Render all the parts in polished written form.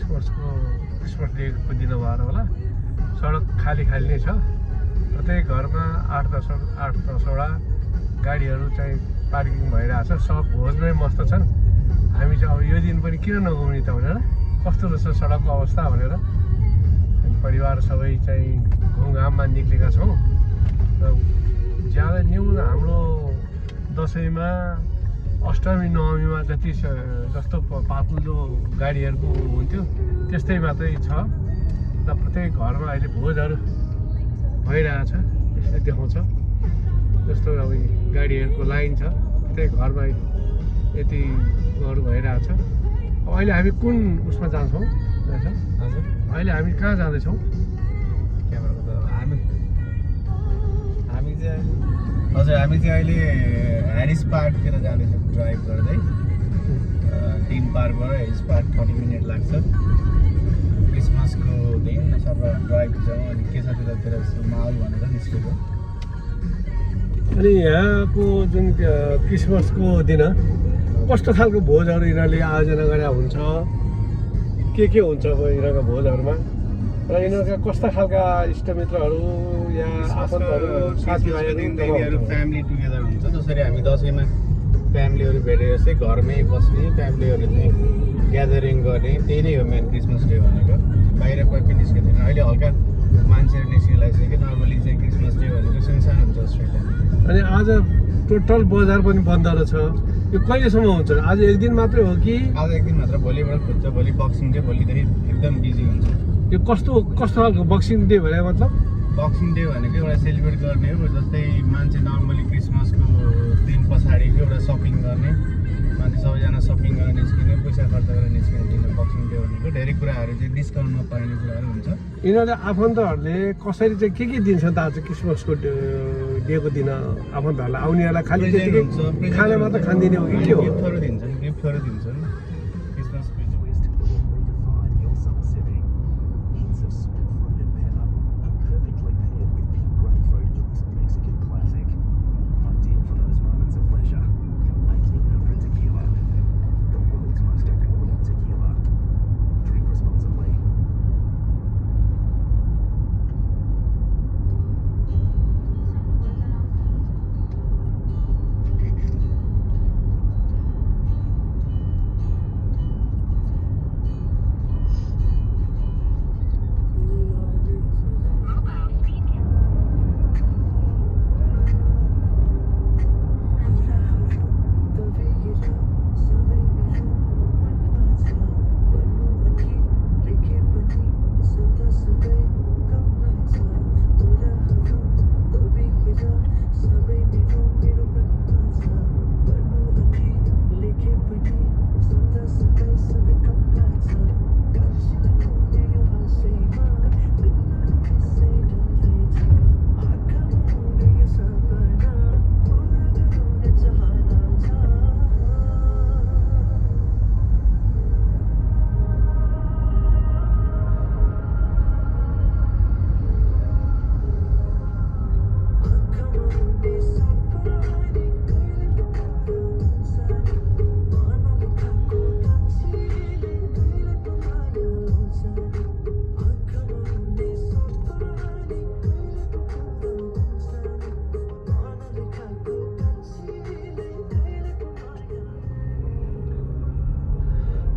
Christmas डेको दिन भएर होला सडक खाली नै छ। प्रत्येक घरमा 8-10वटा गाडीहरू चाहिँ पार्किङ भइरहेछ। सब भोजमै मस्त छन्। हामी चाहिँ अब यो दिन पनि किन नघुम्ने त भनेर कस्तो रहेछ सडकको अवस्था भनेर परिवार सबै चाहिँ घुमघाममा निक्लेका छौँ। र ज्यादा न्यून हाम्रो दसैँमा अष्टमी नवमीमा जस्तो पातलो गाडीहरूको हुन्थ्यो त्यस्तै मात्रै छ। र प्रत्येक घरमा अहिले भोजहरू भइरहेछ। यसले देखाउँछ जस्तो अब गाडीहरूको लाइन छ प्रत्येक घरमा यतिहरू भइरहेछ। अब अहिले हामी कुन उसमा जान्छौँ? हजुर अहिले हामी कहाँ जाँदैछौँ? हामी चाहिँ अहिले ह्यारिस पार्कतिर जाँदैछौँ ड्राइभ गर्दै। टिम पार्कबाट ह्यारिस पार्क 30 मिनट लाग्छ। क्रिसमसको दिन सबै ड्राइभ जाउँ अनि के छ त्यतातिर माहौल भनेर निस्केको। अनि यहाँको जुन क्रिसमसको दिन कस्तो खालको भोजहरू यिनीहरूले आयोजना गरेर हुन्छ? के हुन्छ अब यिनीहरूको भोजहरूमा? र यिनीहरूका कस्ता खालका इष्टमित्रहरू या आफन्तहरू साथीभाइहरू फ्यामिली टुगेदर हुन्छ। जसरी हामी दसैँमा फ्यामिलीहरू भेटेर चाहिँ घरमै बस्ने फ्यामिलीहरू चाहिँ ग्यादरिङ गर्ने त्यही नै हो मेन क्रिसमस डे भनेको। बाहिर कोही पनि निस्किँदैन। अहिले हल्का मान्छेहरू निस्किरहेको कि नर्मली चाहिँ क्रिसमस डे भनेको सुनसान हुन्छ अस्ट्रेलिया। अनि आज टोटल बजार पनि बन्द रहेछ। यो कहिलेसम्म हुन्छ? आज एक दिन मात्रै हो कि? आज एक दिन मात्र। भोलिबाट खुल्छ। भोलि बक्सिङ डे। भोलिदेखि एकदम बिजी हुन्छ। यो कस्तो खालको बक्सिङ डे भने मतलब? बक्सिङ डे भनेको एउटा सेलिब्रेट गर्ने हो। जस्तै मान्छे नर्मली क्रिसमसको दिन पछाडि एउटा सपिङ गर्ने मान्छे सबैजना सपिङ गरेर निस्किने पैसा खर्च गरेर निस्किने दिन बक्सिङ डे भनेको। धेरै कुराहरू चाहिँ डिस्काउन्टमा पाइने कुराहरू हुन्छ। यिनीहरूले आफन्तहरूले कसरी चाहिँ के दिन्छ त आज क्रिसमसको डेको दिन? आफन्तहरूलाई आउनेहरूलाई खालि खाना मात्र खानिदिने हो कि के हो? गिफ्टहरू दिन्छन्। क्रिसमस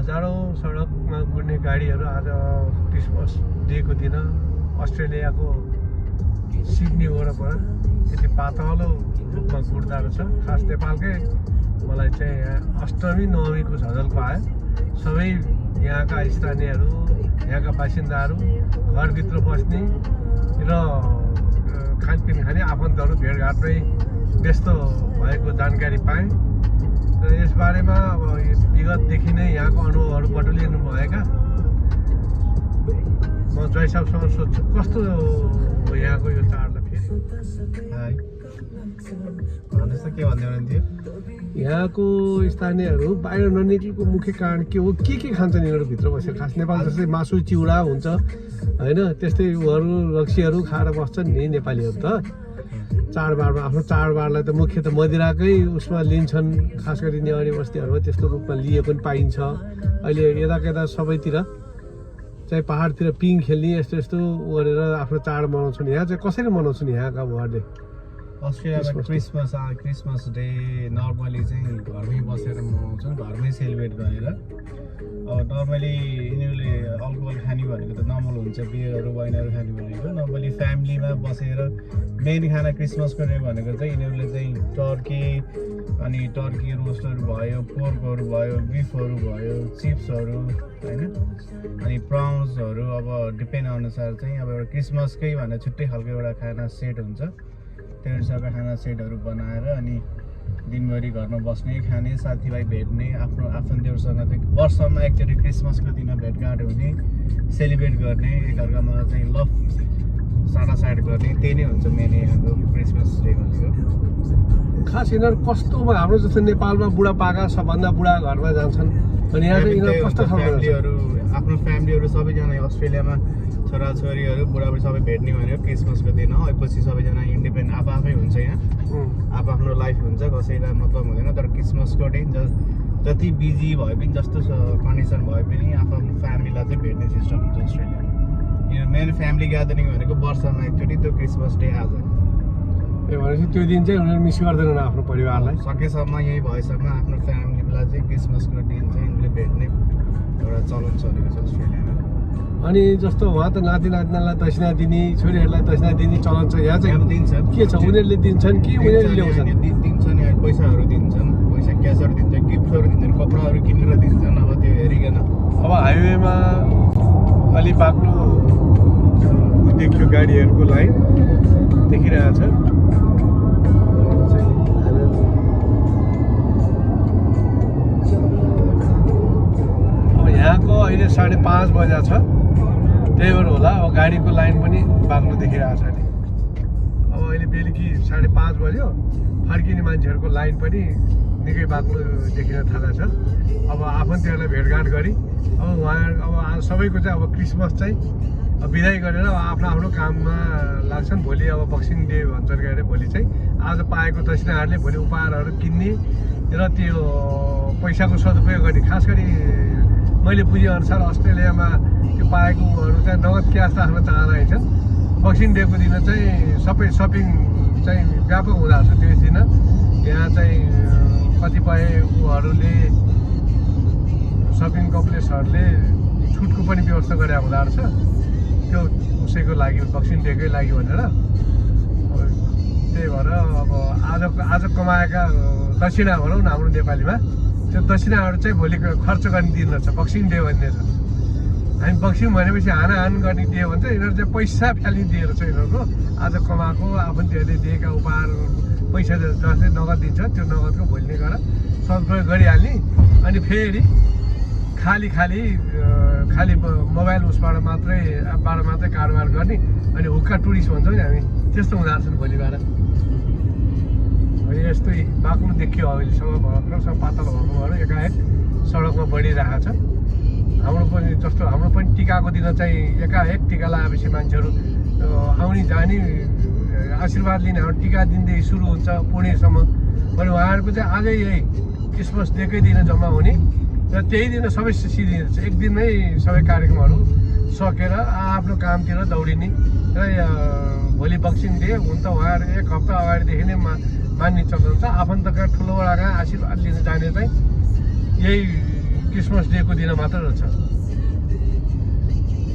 हजारौँ सडकमा गुड्ने गाडीहरू आज क्रिसमस डेको दिन अस्ट्रेलियाको सिडनी वरपर यति पातलो रूपमा गुड्दा रहेछ। खास नेपालकै मलाई चाहिँ यहाँ अष्टमी नवमीको झलको आयो। सबै यहाँका स्थानीयहरू यहाँका बासिन्दाहरू घरभित्र बस्ने र खानपिन खाने आफन्तहरू भेटघाटमै व्यस्त भएको जानकारी पाएँ। र यसबारेमा अब विगतदेखि नै यहाँको अनुभवहरू बटुलिनु भएका म जय साहबसँग सोध्छु कस्तो हो यहाँको यो चाडलाई फेरि। के भन्दै हुनुहुन्थ्यो? यहाँको स्थानीयहरू बाहिर ननिक्लेको मुख्य कारण के हो? के खान्छन् यिनीहरू भित्र बसेर? खास नेपाल जस्तै मासु चिउरा हुन्छ होइन, त्यस्तै उहरू रक्सीहरू खाएर बस्छन् नि नेपालीहरू त। चाडबाडमा आफ्नो चाडबाडलाई त मुख्य त मदिराकै उसमा लिन्छन्। खास गरी नेवारी बस्तीहरूमा त्यस्तो रूपमा लिए पनि पाइन्छ अहिले यता सबैतिर। चाहिँ पहाडतिर पिङ खेल्ने यस्तो यस्तो गरेर आफ्नो चाड मनाउँछन्। यहाँ चाहिँ कसरी मनाउँछन् यहाँका उहाँहरूले? अस्ट्रेलियामा क्रिसमस डे नर्मली चाहिँ घरमै बसेर मनाउँछन्, घरमै सेलिब्रेट गरेर। अब नर्मली यिनीहरूले अल्कोहल खाने भनेको त नर्मल हुन्छ, बियरहरू वाइनहरू खाने भनेको। नर्मली फ्यामिलीमा बसेर मेन खाना क्रिसमसको डे भनेको चाहिँ यिनीहरूले चाहिँ टर्की अनि टर्की रोस्टहरू भयो, पोर्कहरू भयो, बिफहरू भयो, चिप्सहरू होइन, अनि प्राउन्सहरू। अब डिपेन्ड अनुसार चाहिँ अब एउटा क्रिसमसकै भनेर छुट्टै खालको एउटा खाना सेट हुन्छ। त्यो हिसाबको खाना सेटहरू बनाएर अनि दिनभरि घरमा बस्ने, खाने, साथीभाइ भेट्ने, आफ्नो आफन्तहरूसँग चाहिँ वर्षमा एकचोटि क्रिसमसको दिन भेटघाट हुने, सेलिब्रेट गर्ने, एकअर्कामा चाहिँ लभ साटासाट गर्ने, त्यही नै हुन्छ मेन यहाँको क्रिसमस डे भनेको। खास यिनीहरू कस्तोमा हाम्रो जस्तो नेपालमा बुढापाका सबभन्दा बुढा घरमा जान्छन् अनि यहाँ चाहिँ यिनीहरू कस्तो फ्यामिलीहरू, आफ्नो फ्यामिलीहरू सबैजना अस्ट्रेलियामा छोराछोरीहरू बुढाबुढी सबै भेट्ने भनेको क्रिसमसको दिन हो। पछि सबैजना इन्डिपेन्डेन्ट आफै हुन्छ, यहाँ आफ्नो लाइफ हुन्छ, कसैलाई मतलब हुँदैन। तर क्रिसमसको दिन जति बिजी भए पनि, जस्तो कन्डिसन भए पनि आफ्नो फ्यामिलीलाई चाहिँ भेट्ने सिस्टम हुन्छ अस्ट्रेलियामा। यो मेन फ्यामिली ग्यादरिङ भनेको वर्षमा एकचोटि त्यो क्रिसमस डे आज। ए भनेपछि त्यो दिन चाहिँ उनीहरू मिस गर्दैनन् आफ्नो परिवारलाई। सकेसम्म यही भएसम्म आफ्नो फ्यामिलीलाई चाहिँ क्रिसमसको दिन चाहिँ उनीहरूले भेट्ने एउटा चलन चलेको छ अस्ट्रेलियामा। अनि जस्तो उहाँ त नाति नातिनालाई दक्षिणा दिने, छोरीहरूलाई दक्षिणा दिने चलन छ। यहाँ चाहिँ दिन्छन् के छ, उनीहरूले दिन्छन् कि उनीहरूले ल्याउँछन्? दिन्छन्, यहाँ पैसाहरू दिन्छन्, पैसा क्यासहरू दिन्छन्, गिफ्टहरू दिन्छन्, कपडाहरू किनेर दिन्छन्। अब त्यो हेरिकन अब हाइवेमा अलि बाक्लो देखियो गाडीहरूको लाइन देखिरहेको छ। अब यहाँको अहिले 5:30 बजा छ, त्यही भएर होला अब गाडीको लाइन पनि बाक्लो देखिरहेको छ नि। अब अहिले बेलुकी 5:30 बज्यो, फर्किने मान्छेहरूको लाइन पनि निकै बाक्लो देखिन थालेको छ। अब आफन्तहरूलाई भेटघाट गरी अब उहाँहरू अब आज सबैको चाहिँ अब क्रिसमस चाहिँ बिदाई गरेर आफ्नो आफ्नो काममा लाग्छन्। भोलि अब बक्सिङ डे भन्छन् गरे, भोलि चाहिँ आज पाएको दक्षिणाहरूले भोलि उपहारहरू किन्ने र त्यो पैसाको सदुपयोग गर्ने। खास गरी मैले बुझेअनुसार अस्ट्रेलियामा त्यो पाएकोहरू चाहिँ नगद क्यास राख्न चाहँदैछन्। बक्सिङ डेको दिन चाहिँ सबै सपिङ चाहिँ व्यापक हुँदो रहेछ त्यस दिन। यहाँ चाहिँ कतिपय उहरूले सपिङ कम्प्लेक्सहरूले छुटको पनि व्यवस्था गरे हुँदो रहेछ, त्यो उसैको लागि बक्सिङ डेकै लागि भनेर। त्यही भएर अब आज कमाएका दक्षिणा भनौँ न हाम्रो नेपालीमा, त्यो दक्षिणाहरू चाहिँ भोलि खर्च गर्ने दिन रहेछ, बक्सिङ डे भन्ने छ। हामी बक्सिङ भनेपछि हानाहान गर्ने डे भन्छ, यिनीहरू चाहिँ पैसा फ्यालिदिएर छ। यिनीहरूको आज कमाएको आफन्तहरूले दिएका उपहार पैसा जसले नगद दिन्छ त्यो नगदको भोलि गरेर सदुपयोग गरिहाल्ने। अनि फेरि खाली मोबाइल उसबाट मात्रै, एपबाट मात्रै कारोबार गर्ने। अनि हुक्का टुरिस्ट भन्छौँ नि हामी, त्यस्तो हुँदो रहेछ भोलिबाट। यस्तै बाक्लो देखियो अहिलेसम्म, भर्खरसम्म पातल भएको भएर एकाएक सडकमा बढिरहेको छ। हाम्रो पनि टिकाको दिन चाहिँ एकाएक टिका लगाएपछि मान्छेहरू आउने जाने आशीर्वाद लिने, हाम्रो टिका दिनदेखि सुरु हुन्छ पुणेसम्म। अनि उहाँहरूको चाहिँ आजै यही क्रिसमस डेकै दिन जम्मा हुने र त्यही दिन सबै सिद्धिन्छ। एक दिनमै सबै कार्यक्रमहरू सकेर आफ्नो कामतिर दौडिने र भोलि बक्सिङ डे हुन त उहाँहरू एक हप्ता अगाडिदेखि नै मान्ने चलन छ। आफन्तका ठुलो बडाका आशीर्वाद लिन जाने चाहिँ यही क्रिसमस डेको दिन मात्र रहेछ।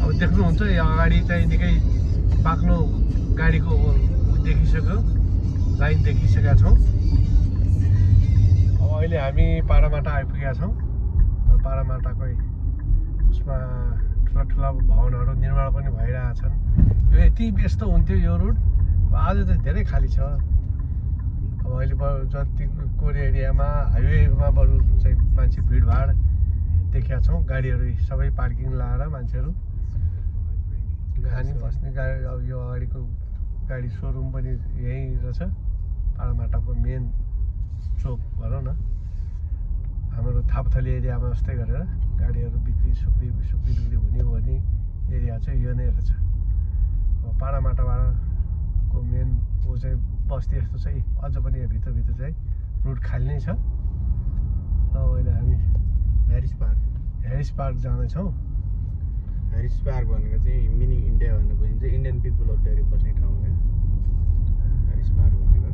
अब देख्नुहुन्छ यो अगाडि चाहिँ निकै बाक्लो गाडीको देखिसक्यो, लाइन देखिसकेका छौँ। अब अहिले हामी पारामाटा आइपुगेका छौँ। पारामाटाकै उसमा ठुला भवनहरू निर्माण पनि भइरहेछन्। यो यति व्यस्त हुन्थ्यो यो रुट, आज चाहिँ धेरै खाली छ। अब अहिले जति कोर एरियामा हाइवेमा बरु चाहिँ मान्छे भिडभाड देखेका छौँ। गाडीहरू सबै पार्किङ लाएर मान्छेहरू खाने बस्ने गाडी। अब यो अगाडिको गाडी सोरुम पनि यहीँ रहेछ, पारामाटाको मेन चोक भनौँ न। हाम्रो थापथली एरियामा जस्तै गरेर गाडीहरू सुक्री हुने भन्ने एरिया चाहिँ यो नै रहेछ। अब पारामाटाको मेन ऊ चाहिँ बस्ती जस्तो चाहिँ अझ पनि यहाँ भित्रभित्र चाहिँ रुट खाली नै छ। अब अहिले हामी ह्यारिस पार्क जाँदैछौँ। ह्यारिस पार्क भनेको चाहिँ मिनी इन्डिया भनेर बुझिन्छ इन्डियन पिपलहरू धेरै बस्ने ठाउँ क्या ह्यारिस पार्क भनेको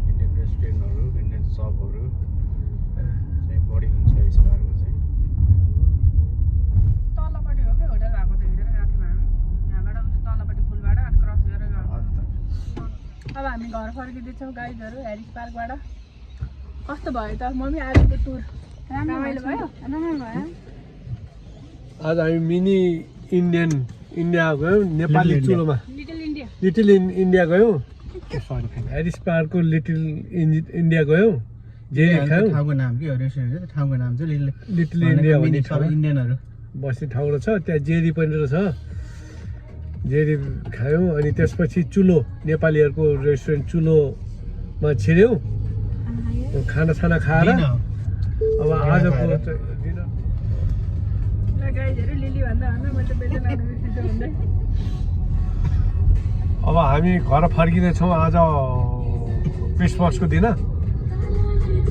इन्डियन रेस्टुरेन्टहरू इन्डियन सपहरू चाहिँ बढी हुन्छ ह्यारिस पार्कमा चाहिँ तलपट्टि हो कि होटल भएको त हिँडेर गएको थियौँ हामी यहाँबाट उता तलपट्टि पुलबाट अनि क्रस गरेर गयो अब हामी घर फर्किँदैछौँ गाइजहरू ह्यारिस पार्कबाट कस्तो भयो त मम्मी आजको टुर रमाइलो भयो रमाइलो भयो आज हामी मिनी इन्डिया गयौँ नेपाली चुलोमा लिटिल इन्डिया गयौँ ह्यारिस पार्कको लिटिल इन्डिया गयौँ जेरी खायौँ ठाउँको नाम के हो रेस्टुरेन्ट ठाउँको नाम चाहिँ लिटिल इन्डिया भन्ने सबै इन्डियनहरू बस्ने ठाउँ छ त्यहाँ जेरी पनि रहेछ जेरी खायौँ अनि त्यसपछि चुलो नेपालीहरूको रेस्टुरेन्ट चुलोमा छिर्यौँ खानासाना खाएर अब आजको डिनर गाइजहरू लिली भन्दा मैले बेला लाग्नु बिर्सिन्छ भन्दै अब हामी घर फर्किँदैछौँ आज क्रिसमसको दिन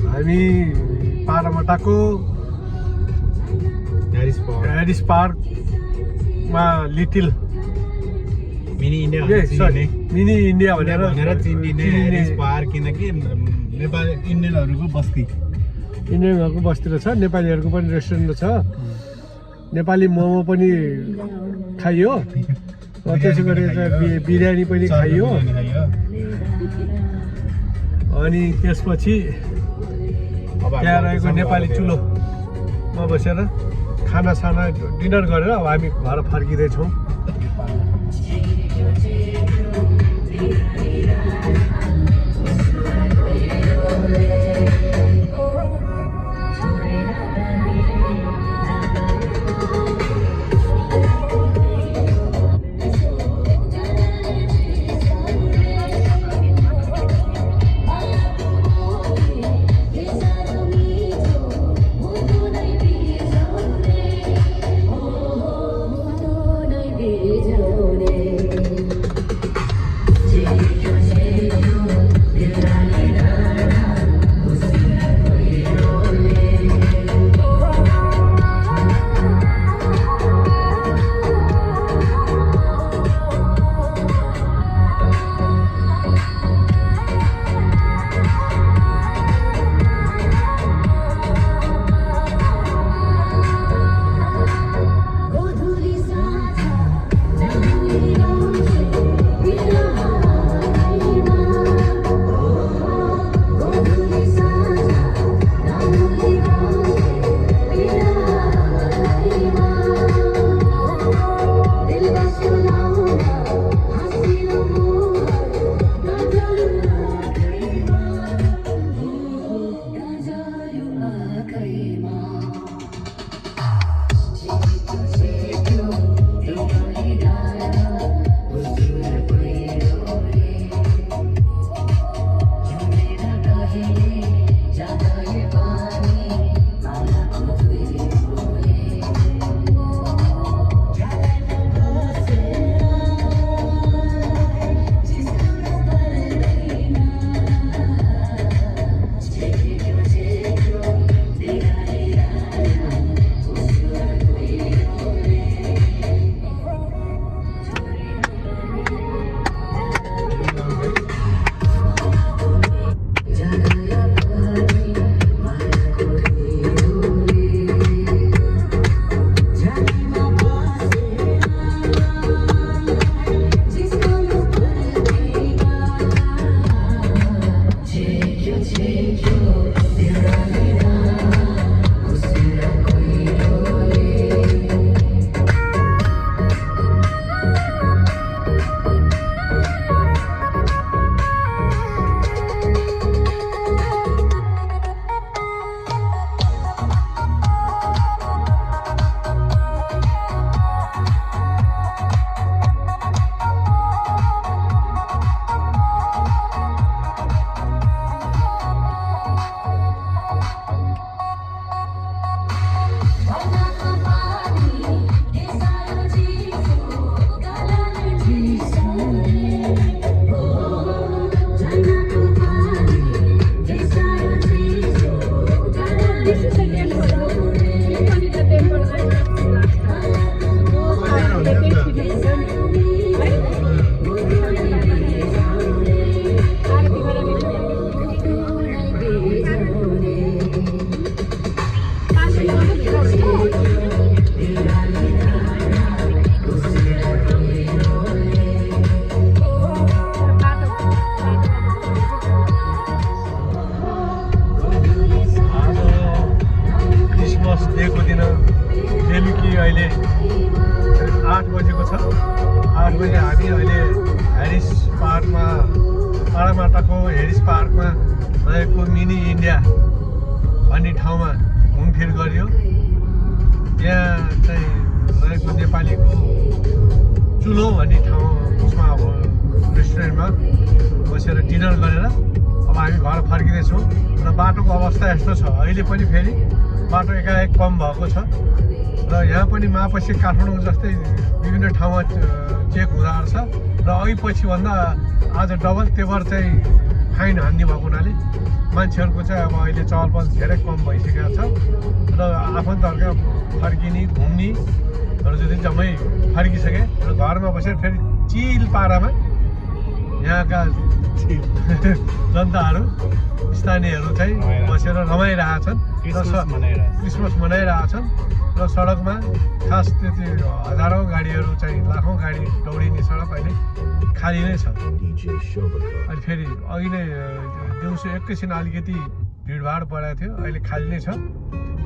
हामी पारामाटाको ह्यारिस पार्कमा little mini India mini India भनेर चिनिने ह्यारिस पार्क किनकि नेपाली इन्डियनहरूको बस्ती इन्डियनहरूको बस्ती रहेछ नेपालीहरूको पनि रेस्टुरेन्ट छ नेपाली मोमो पनि खाइयो त्यसै गरी बिरयानी पनि खाइयो अनि त्यसपछि त्यहाँ रहेको नेपाली चुलोमा बसेर खानासाना डिनर गरेर अब हामी घर फर्किँदैछौँ आज क्रिसमस डेको दिन बेलुकी अहिले 8 बजेको छ। 8 बजे हामी अहिले हेरिस पार्कमा पाडामाटाको हेरिस पार्कमा रहेको मिनी इन्डिया भन्ने ठाउँमा घुमफिर गरियो। त्यहाँ चाहिँ रहेको नेपालीको चुलो भन्ने ठाउँ उसमा अब रेस्टुरेन्टमा बसेर डिनर गरेर अब हामी घर फर्किँदैछौँ र बाटोको अवस्था यस्तो छ। अहिले पनि फेरि बाटो एकाएक कम भएको छ र यहाँ पनि मापछि काठमाडौँ जस्तै विभिन्न ठाउँमा चेक हुँदो रहेछ र अघि पछि भन्दा आज डबल तेबर चाहिँ फाइन हान्ने भएको हुनाले मान्छेहरूको चाहिँ अब अहिले चहल पहल धेरै कम भइसकेको छ र आफन्तहरूका फर्किने घुम्नेहरू जति जम्मै फर्किसके र घरमा बसेर फेरि चिल पारामा यहाँका जनताहरू स्थानीयहरू चाहिँ बसेर रमाइरहेछन् क्रिसमस मनाइरहेछन् र सडकमा खास त्यति हजारौँ गाडीहरू चाहिँ लाखौँ गाडी दौडिने सडक अहिले खाली नै छ। अहिले फेरि अघि नै दिउँसो एकैछिन अलिकति भिडभाड बढाएको थियो, अहिले खाली नै छ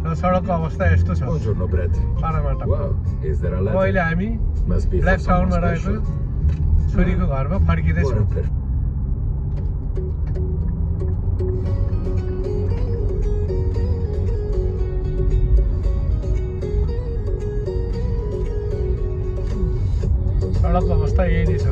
र सडकको अवस्था यस्तो छ पाडामाटाको। अब अहिले हामी ब्ल्याक टाउनमा रहेको छोरीको घरमा फर्किँदैछौँ। सडकको अवस्था यही नै छ।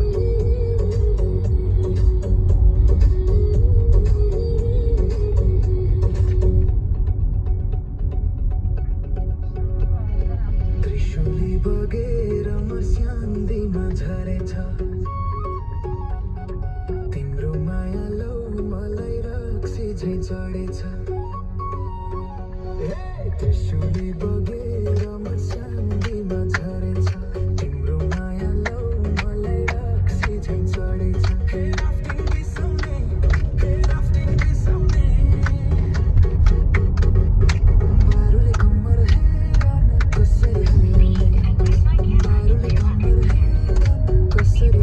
त्रिशूली बगेर मस्याङ्दीमा झरेछ तिम्रो माया लौ मलाई रक्सी झै चढेछ। त्रिशूली बगेर मस्याङ्दीमा झरेछ तिम्रो माया लौ मलाई रक्सी झै चढेछ। बारुले कम्मर हेर्न कसरी बारुले कम्मर हेर्न कसरी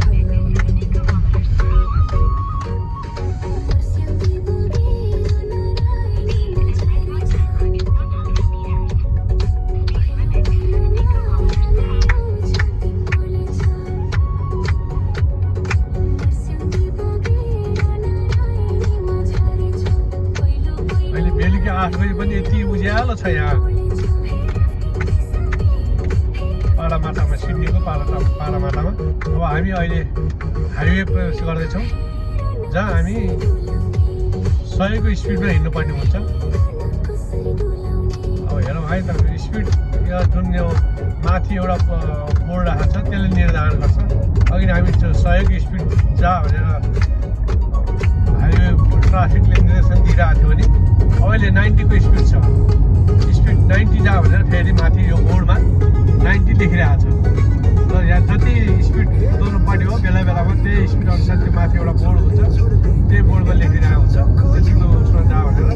अहिले बेलुकी 8 बजी पनि यति उज्यालो छ यहाँ पाडामाटामा, सिडनीको पाडामाटामा। अब हामी अहिले हाइवे प्रवेश गर्दैछौँ जहाँ हामी 100 को स्पिडमा हिँड्नुपर्ने हुन्छ। अब हेरौँ है त स्पिड जुन यो माथि एउटा बोर्ड राखेको छ त्यसले निर्धारण गर्छ। अघि हामी 100 को स्पिड जा भनेर हाइवे ट्राफिकले निर्देशन दिइरहेको थियो भने अब अहिले 90 को स्पिड छ। स्पिड 90 जा भनेर फेरि माथि यो बोर्डमा 90 लेखिरहेको छ र यहाँ जति स्पिड कुदाउनुपर्ने हो बेला बेलामा त्यही स्पिड अनुसार त्यो माथि एउटा बोर्ड हुन्छ, त्यही बोर्डमा लेखिरहेको हुन्छ यतिको उसमा जा भनेर।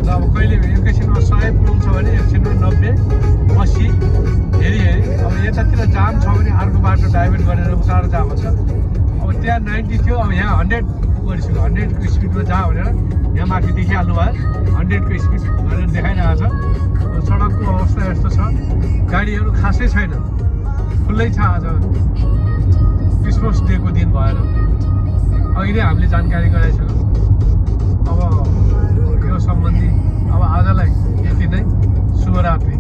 र अब कहिले एकैछिनमा 100 पुऱ्याउँछ भने एकछिनमा 90, 80 हेरी अब यतातिर जाम छ भने अर्को बाटो डाइभर्ट गरेर उतार जा भन्छ। अब त्यहाँ 90 थियो, अब यहाँ 100 गरिसक्यो। 100 को स्पिडमा जा भनेर यहाँ माथि देखिहाल्नु भयो 100 को स्पिड भनेर देखाइरहेको छ। सडकको अवस्था यस्तो छ, गाडीहरू खासै छैन, खुल्लै छ। आज क्रिसमस डेको दिन भएर अघि नै हामीले जानकारी गराइसक्यौँ। अब यो सम्बन्धी अब आजलाई यति नै, शुभरात्रि।